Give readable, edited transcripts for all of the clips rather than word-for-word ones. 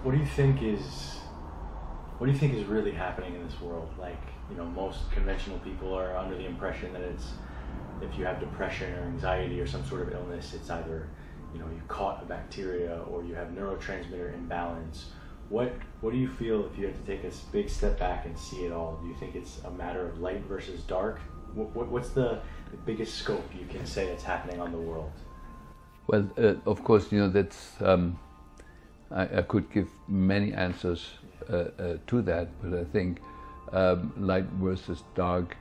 what do you think is really happening in this world? Like, most conventional people are under the impression that it's, if you have depression or anxiety or some sort of illness, it's either, you caught a bacteria or you have neurotransmitter imbalance. What do you feel if you had to take a big step back and see it all? Do you think it's a matter of light versus dark? What's the biggest scope you can say that's happening on the world? Well, of course, that's, I could give many answers to that, but I think light versus dark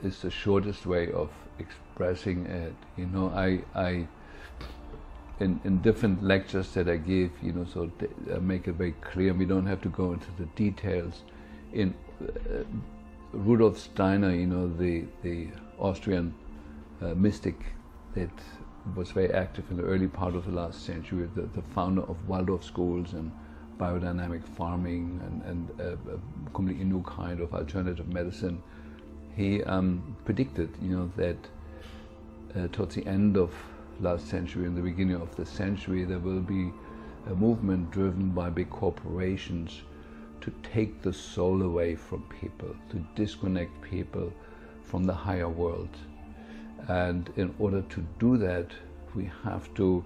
is the shortest way of expressing it. I in different lectures that I give, so I make it very clear. We don't have to go into the details. In Rudolf Steiner, the Austrian mystic that was very active in the early part of the last century, the founder of Waldorf schools and biodynamic farming and a completely new kind of alternative medicine. He predicted, that towards the end of last century and the beginning of the century, there will be a movement driven by big corporations to take the soul away from people, to disconnect people from the higher world. And in order to do that, we have to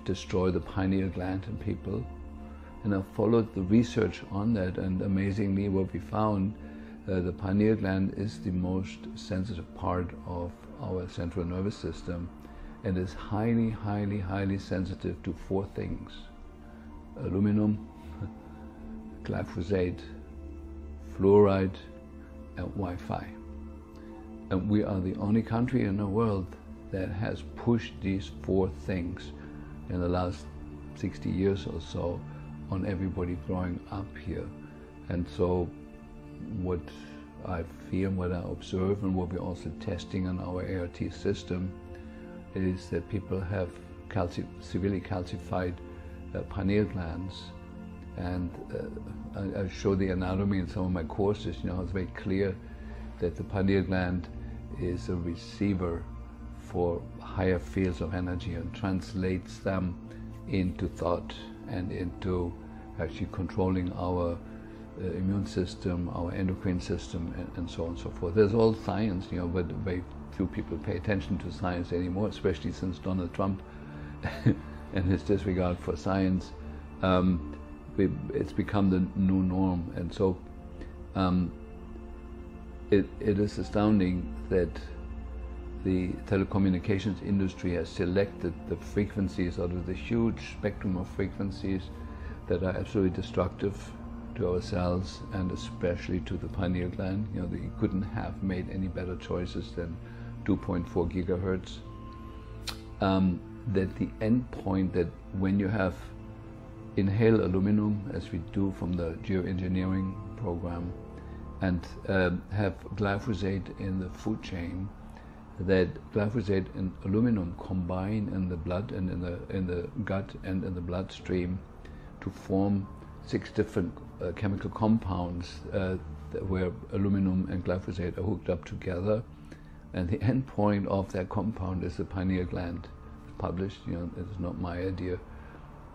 destroy the pineal gland in people. And I followed the research on that, and amazingly what we found, the pineal gland is the most sensitive part of our central nervous system and is highly, highly, highly sensitive to 4 things: aluminum, glyphosate, fluoride, and Wi-Fi. And we are the only country in the world that has pushed these 4 things in the last 60 years or so on everybody growing up here. And so what I feel, what I observe, and what we're also testing on our ART system is that people have severely calcified pineal glands. And I show the anatomy in some of my courses. It's very clear that the pineal gland is a receiver for higher fields of energy and translates them into thought and into actually controlling our immune system, our endocrine system, and so on and so forth. There's all science, but very few people pay attention to science anymore, especially since Donald Trump and his disregard for science. It's become the new norm, and so it is astounding that the telecommunications industry has selected the frequencies out of the huge spectrum of frequencies that are absolutely destructive to our cells and especially to the pineal gland. They couldn't have made any better choices than 2.4 gigahertz. That the end point, that when you have inhale aluminum, as we do from the geoengineering program, and have glyphosate in the food chain, that glyphosate and aluminum combine in the blood and in the gut and in the bloodstream to form 6 different chemical compounds where aluminum and glyphosate are hooked up together, and the end point of that compound is the pineal gland. It's published, it's not my idea.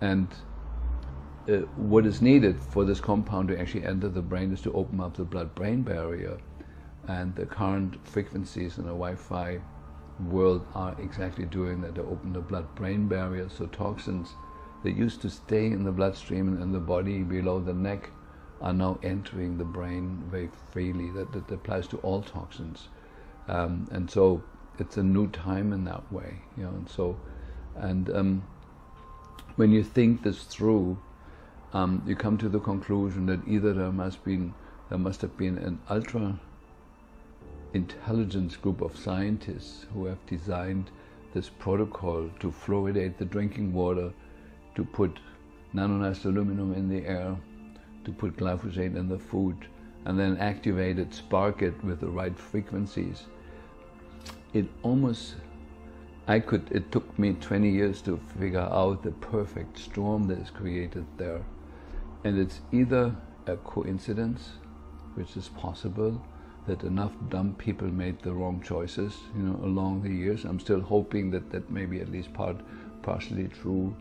And what is needed for this compound to actually enter the brain is to open up the blood-brain barrier, and the current frequencies in the Wi-Fi world are exactly doing that. They open the blood-brain barrier, so toxins that used to stay in the bloodstream and in the body below the neck are now entering the brain very freely. That applies to all toxins, and so it's a new time in that way, And so, when you think this through, you come to the conclusion that either there must have been an ultra intelligence group of scientists who have designed this protocol to fluoridate the drinking water, to put nanonized aluminum in the air, to put glyphosate in the food, and then activate it, spark it with the right frequencies. It took me 20 years to figure out the perfect storm that is created there. And it's either a coincidence, which is possible, that enough dumb people made the wrong choices, along the years. I'm still hoping that may be at least partially true.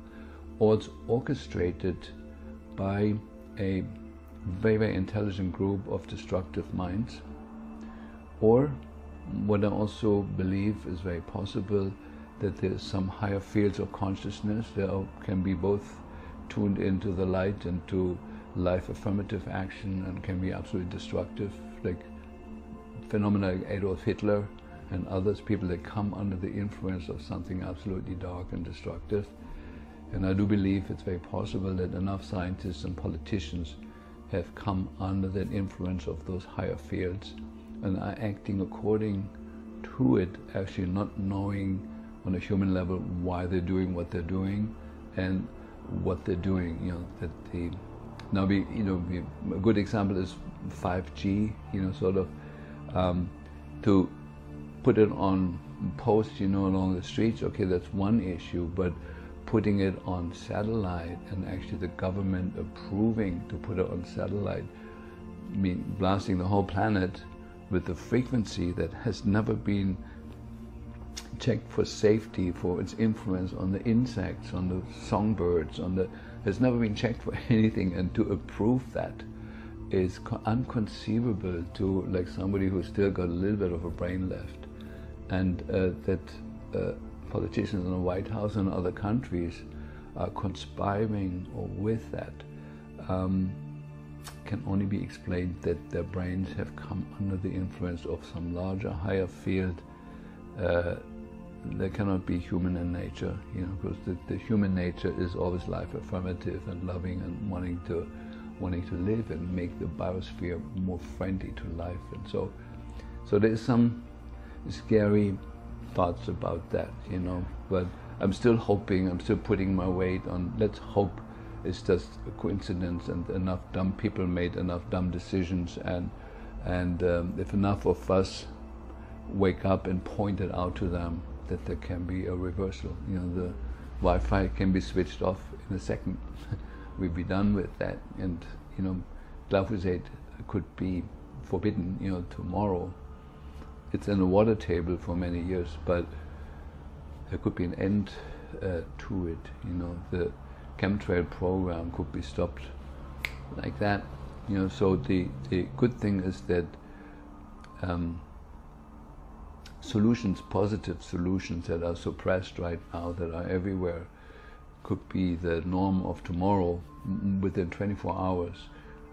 or it's orchestrated by a very, very intelligent group of destructive minds, or what I also believe is very possible, that there's some higher fields of consciousness that can be both tuned into the light and to life affirmative action and can be absolutely destructive, like phenomena like Adolf Hitler and others, people that come under the influence of something absolutely dark and destructive. And I do believe it's very possible that enough scientists and politicians have come under that influence of those higher fields and are acting according to it, actually not knowing on a human level why they're doing what they're doing and what they're doing. You know, that the now we, you know, a good example is 5G. You know, sort of to put it on posts, you know, along the streets. Okay, that's one issue, but putting it on satellite and actually the government approving to put it on satellite, I mean, blasting the whole planet with a frequency that has never been checked for safety, for its influence on the insects, on the songbirds, has never been checked for anything, and to approve that is unconceivable to like somebody who's still got a little bit of a brain left, and that politicians in the White House and other countries are conspiring with that can only be explained that their brains have come under the influence of some larger, higher field. There cannot be human in nature, you know, because the human nature is always life affirmative and loving and wanting to live and make the biosphere more friendly to life. And so there's some scary thoughts about that, you know, but I'm still hoping, I'm still putting my weight on, let's hope it's just a coincidence and enough dumb people made enough dumb decisions, and if enough of us wake up and point it out to them, that there can be a reversal. You know, the Wi-Fi can be switched off in a second. We'd be done with that, and you know, glyphosate could be forbidden, you know, tomorrow. It's in the water table for many years, but there could be an end to it. You know, the chemtrail program could be stopped like that. You know, so the good thing is that solutions, positive solutions that are suppressed right now, that are everywhere, could be the norm of tomorrow. Within 24 hours,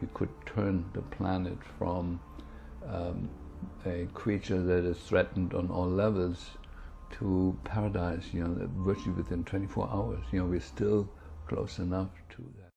we could turn the planet from a creature that is threatened on all levels to paradise, you know, virtually within 24 hours. You know, we're still close enough to that.